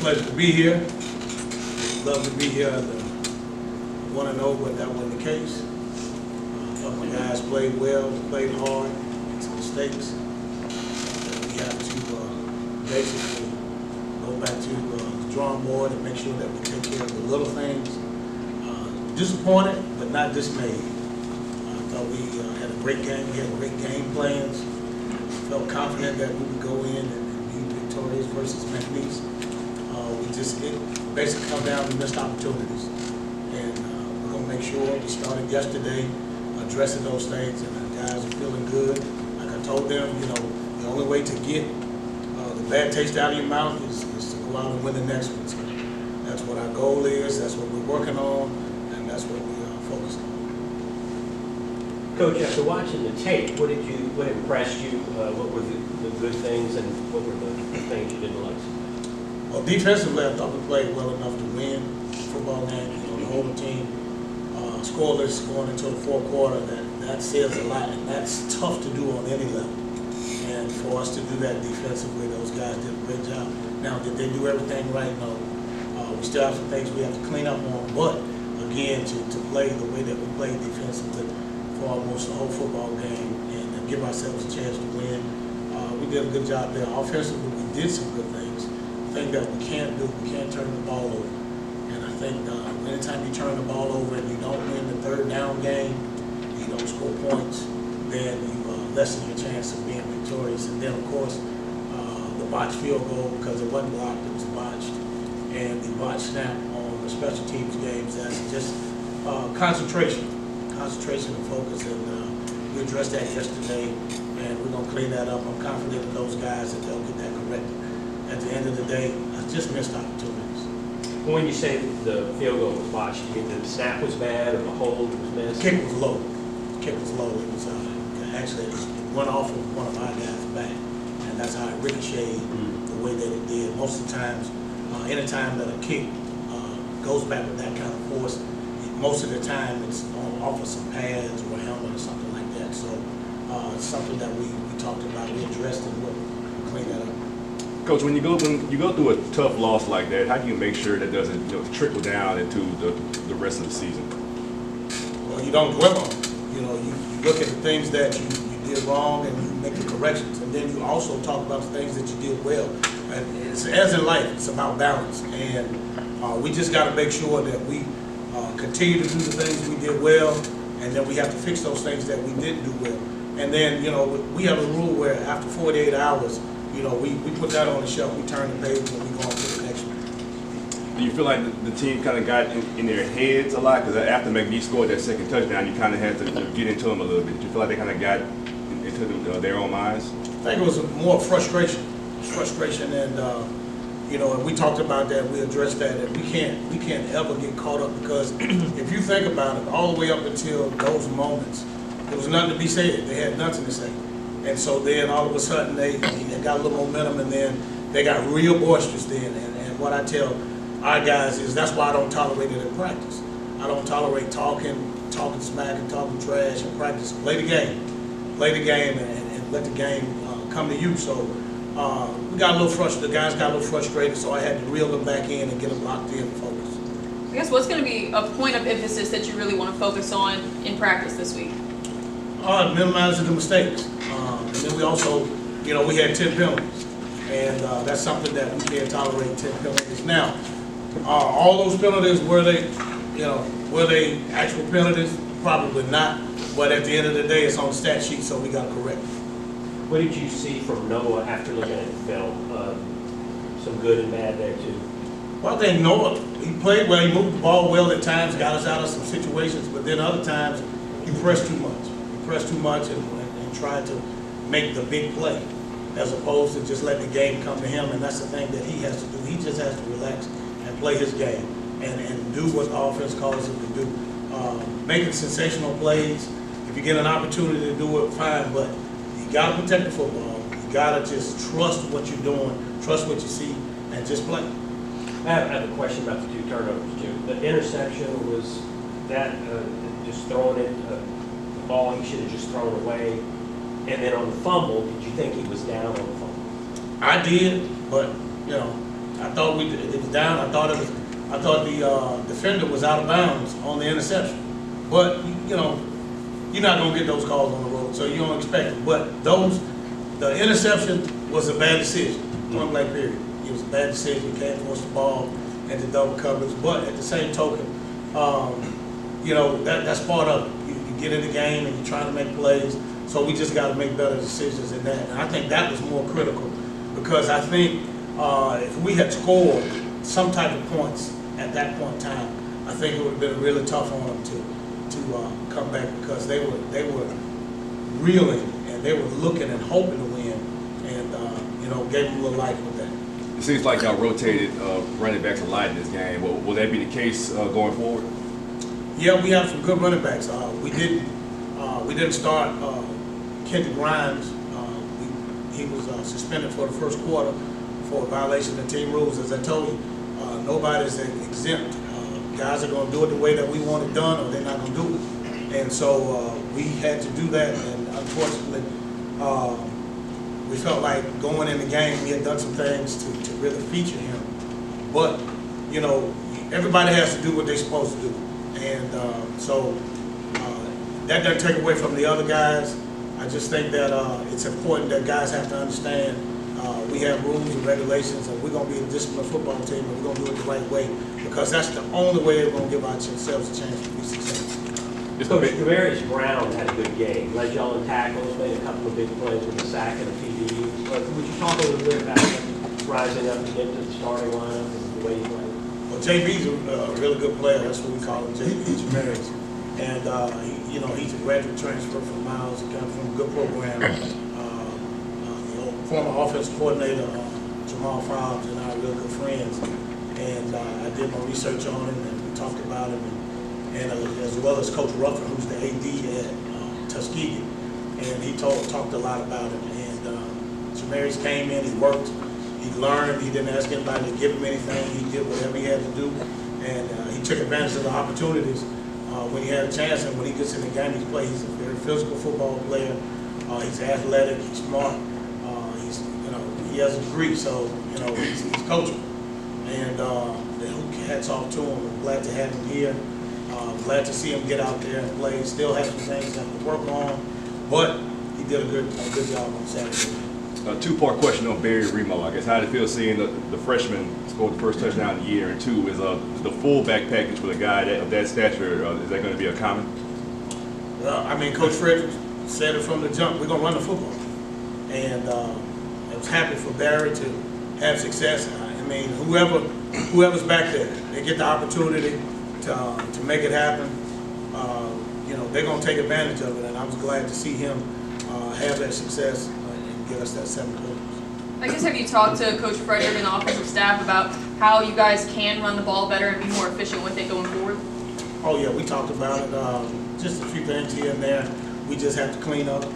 pleasure to be here. Love to be here. Want to know, but that wasn't the case. I thought my guys played well, played hard, made some mistakes. We have to basically go back to the drawing board and make sure that we take care of the little things. Disappointed, but not dismayed. I thought we had a great game. We had great game plans. Felt confident that we would go in and be victorious versus McNeese. It basically comes down to missed opportunities. And we're going to make sure we started yesterday addressing those things, and the guys are feeling good. Like I told them, you know, the only way to get the bad taste out of your mouth is to go out and win the next one. So that's what our goal is, that's what we're working on, and that's what we are focused on. Coach, after watching the tape, what impressed you? What were the good things, and what were the things you didn't like? Well, defensively, I thought we played well enough to win the football game. You know, the whole team scoreless going into the fourth quarter. That says a lot, and that's tough to do on any level. And for us to do that defensively, those guys did a great job. Now, did they do everything right? No. We still have some things we have to clean up on. But again, to play the way that we played defensively for almost the whole football game and give ourselves a chance to win, we did a good job there. Offensively, we did some good things. The thing that we can't do, we can't turn the ball over. And I think anytime you turn the ball over and you don't win the third down game, you don't score points, then you lessen your chance of being victorious. And then, of course, the botched field goal, because it wasn't blocked, it was botched. And the botched snap on the special teams games, that's just concentration and focus. And we addressed that yesterday, and we're going to clean that up. I'm confident in those guys that they'll get that corrected. At the end of the day, I just missed opportunities. When you say the field goal was botched, you mean the snap was bad or the hold was missed? The kick was low. It was actually it went off of one of our guys' back, and that's how it ricocheted the way that it did. Most of the times, anytime that a kick goes back with that kind of force, most of the time it's off of some pads or a helmet or something like that. So it's something that we talked about, we addressed, and we'll clean that up. Coach, when you go through a tough loss like that, how do you make sure that doesn't trickle down into the rest of the season? Well, you don't dwell on it. You know, you look at the things that you did wrong and you make the corrections, and then you also talk about the things that you did well. And it's, as in life, it's about balance, and we just got to make sure that we continue to do the things we did well, and then we have to fix those things that we didn't do well. And then, you know, we have a rule where after 48 hours, you know, we put that on the shelf, we turn the page, and we go on to the next one. Do you feel like the team kind of got in their heads a lot? Because after McNeese scored that second touchdown, you kind of had to get into them a little bit. Do you feel like they kind of got into their own minds? I think it was more frustration, and you know, and we talked about that. We addressed that, and we can't ever get caught up, because if you think about it, all the way up until those moments, there was nothing to be said. They had nothing to say. And so then all of a sudden they got a little momentum, and then they got real boisterous then. And what I tell our guys is that's why I don't tolerate it in practice. I don't tolerate talking smack and talking trash in practice. Play the game and let the game come to you. So we got a little frustrated, the guys got a little frustrated, so I had to reel them back in and get them locked in and focused. I guess what's going to be a point of emphasis that you really want to focus on in practice this week? Minimizing the mistakes. And then we also, you know, we had 10 penalties. And that's something that we can't tolerate, 10 penalties. Now, all those penalties, were they actual penalties? Probably not. But at the end of the day, it's on the stat sheet, so we got to correct it. What did you see from Noah after looking at the film? Some good and bad there, too. Well, I think Noah, he played well. He moved the ball well at times, got us out of some situations, but then other times he pressed too much. And tried to make the big play, as opposed to just letting the game come to him. And that's the thing that he has to do. He just has to relax and play his game and do what the offense calls him to do. Making sensational plays, if you get an opportunity to do it, fine, but you got to protect the football. You got to just trust what you're doing, trust what you see, and just play. I have a question about the 2 turnovers, too. The interception, was that just throwing it, the ball he should have just thrown away? And then on the fumble, did you think he was down on the fumble? I did, but, you know, I thought it was down. I thought the defender was out of bounds on the interception. But you know, you're not gonna get those calls on the road, so you don't expect it. But the interception was a bad decision. Point blank period. It was a bad decision. You can't force the ball into double coverage. But at the same token, you know, that's part of it. You get in the game and you're trying to make plays. So we just got to make better decisions in that. And I think that was more critical because I think if we had scored some type of points at that point in time, I think it would have been really tough on them to come back because they were reeling and they were looking and hoping to win, and you know, gave them a little life with that. It seems like y'all rotated running backs a lot in this game. Will that be the case going forward? Yeah, we have some good running backs. We didn't start Kendrick Grimes. He was suspended for the first quarter for a violation of team rules. As I told you, nobody's exempt. Guys are going to do it the way that we want it done, or they're not going to do it. And so we had to do that, and unfortunately, we felt like going in the game, we had done some things to really feature him. But, you know, everybody has to do what they're supposed to do. And so that doesn't take away from the other guys. I just think that it's important that guys have to understand we have rules and regulations, and we're going to be a disciplined football team, and we're going to do it the right way, because that's the only way we're going to give ourselves a chance to be successful. Coach, Demarius Brown had a good game. Led y'all in tackles, made a couple of big plays with a sack and a TD. But would you talk a little bit about him rising up to get to the starting lineup and the way he played? Well, JB's a really good player. That's what we call him, JB Demarius. And you know, he's a graduate transfer from Miles. He comes from a good program. Former offensive coordinator Jamal Fobbs and I are real good friends. And I did my research on him, and we talked about him. And as well as Coach Ruffin, who's the AD at Tuskegee, and he talked a lot about him. And Jamarius came in, he worked, he learned, he didn't ask anybody to give him anything, he did whatever he had to do, and he took advantage of the opportunities when he had a chance. And when he gets in the game, he's a very physical football player. He's athletic, he's smart, he has a degree, so he's coachable. And hats off to him. I'm glad to have him here. Glad to see him get out there and play. Still has some things to work on, but he did a good job on Saturday. A two-part question on Barry Remo. I guess how did it feel seeing the freshman score the first touchdown of the year, and two is the fullback package with a guy of that stature. Is that going to be a common? Well, I mean, Coach Frederick said it from the jump. We're going to run the football, and I was happy for Barry to have success. I mean, whoever's back there, they get the opportunity to make it happen. They're going to take advantage of it, and I was glad to see him have that success and give us that 7 points. I guess, have you talked to Coach Frederick and the offensive staff about how you guys can run the ball better and be more efficient with it going forward? Oh yeah, we talked about it. Just a few things here and there. We just have to clean up. I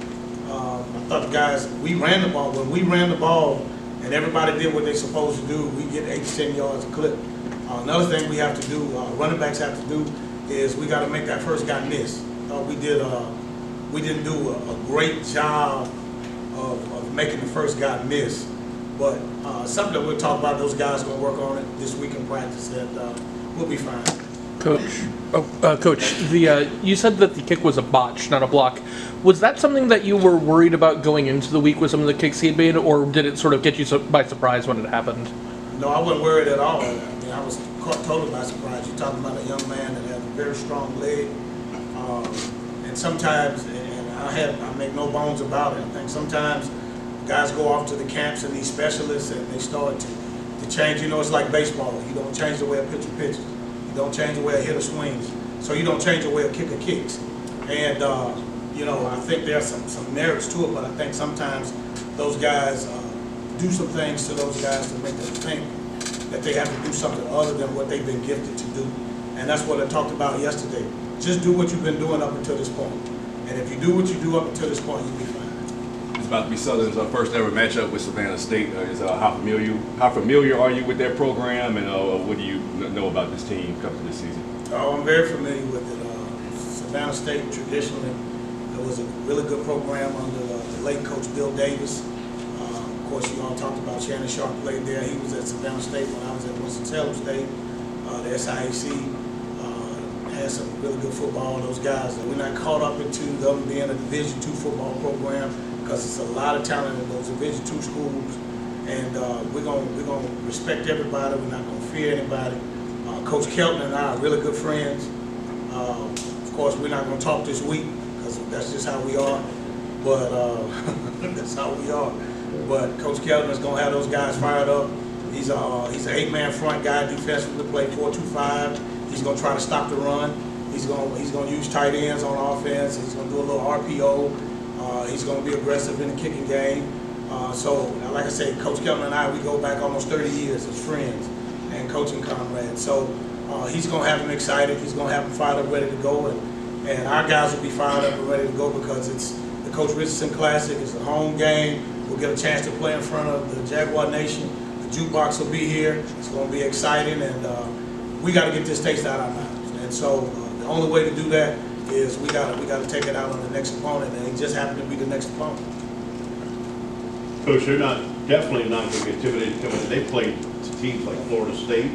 thought the guys, we ran the ball. When we ran the ball and everybody did what they're supposed to do, we get 8 to 10 yards a clip. Another thing we have to do, running backs have to do, is we got to make that first guy miss. We didn't do a great job of making the first guy miss, but something that we'll talk about. Those guys are going to work on it this week in practice, and we'll be fine. Coach, you said that the kick was a botch, not a block. Was that something that you were worried about going into the week with some of the kicks he had made, or did it sort of get you by surprise when it happened? No, I wasn't worried at all. I mean, I was caught totally by surprise. You're talking about a young man that has a very strong leg, and sometimes, and I make no bones about it, I think sometimes guys go off to the camps and these specialists and they start to change. It's like baseball. You don't change the way a pitcher pitches. You don't change the way a hitter swings. So you don't change the way a kicker kicks. And, I think there's some merits to it, but I think sometimes those guys do some things to those guys to make them think that they have to do something other than what they've been gifted to do. And that's what I talked about yesterday. Just do what you've been doing up until this point. And if you do what you do up until this point, you'll be fine. It's about to be Southern's first ever matchup with Savannah State. How familiar are you with their program, and what do you know about this team coming to this season? Oh, I'm very familiar with it. Savannah State traditionally, it was a really good program under the late Coach Bill Davis. Of course, you all talked about Shannon Sharp played there. He was at Savannah State when I was at Winston-Salem State. The SIAC has some really good football. Those guys, we're not caught up into them being a Division II football program because it's a lot of talent in those Division II schools. And we're gonna respect everybody. We're not gonna fear anybody. Coach Kelton and I are really good friends. Of course, we're not gonna talk this week because that's just how we are. But that's how we are. But Coach Kelton is gonna have those guys fired up. He's an 8-man front guy, defensively, play 4-2-5. He's gonna try to stop the run. He's gonna use tight ends on offense. He's gonna do a little RPO. He's gonna be aggressive in the kicking game. So, like I said, Coach Kelton and I, we go back almost 30 years as friends and coaching comrades. So he's gonna have them excited. He's gonna have them fired up, ready to go, and our guys will be fired up and ready to go because it's the Coach Richardson Classic. It's a home game. We'll get a chance to play in front of the Jaguar Nation. The jukebox will be here. It's gonna be exciting, and we got to get this taste out of our mouths. And so the only way to do that is we got to take it out on the next opponent, and it just happened to be the next opponent. Coach, they're definitely not going to be intimidated coming in. They played teams like Florida State,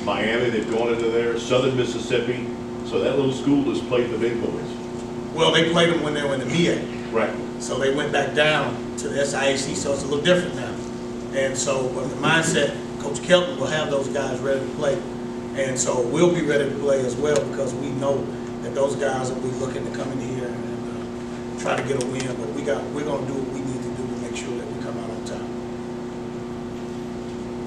Miami. They've gone into there, Southern Mississippi. So that little school has played the big boys. Well, they played them when they were in the MEA. Right. So they went back down to the SIAC, so it's a little different now. And so the mindset, Coach Kelton will have those guys ready to play. And so we'll be ready to play as well because we know that those guys will be looking to come in here and try to get a win. But we're going to do what we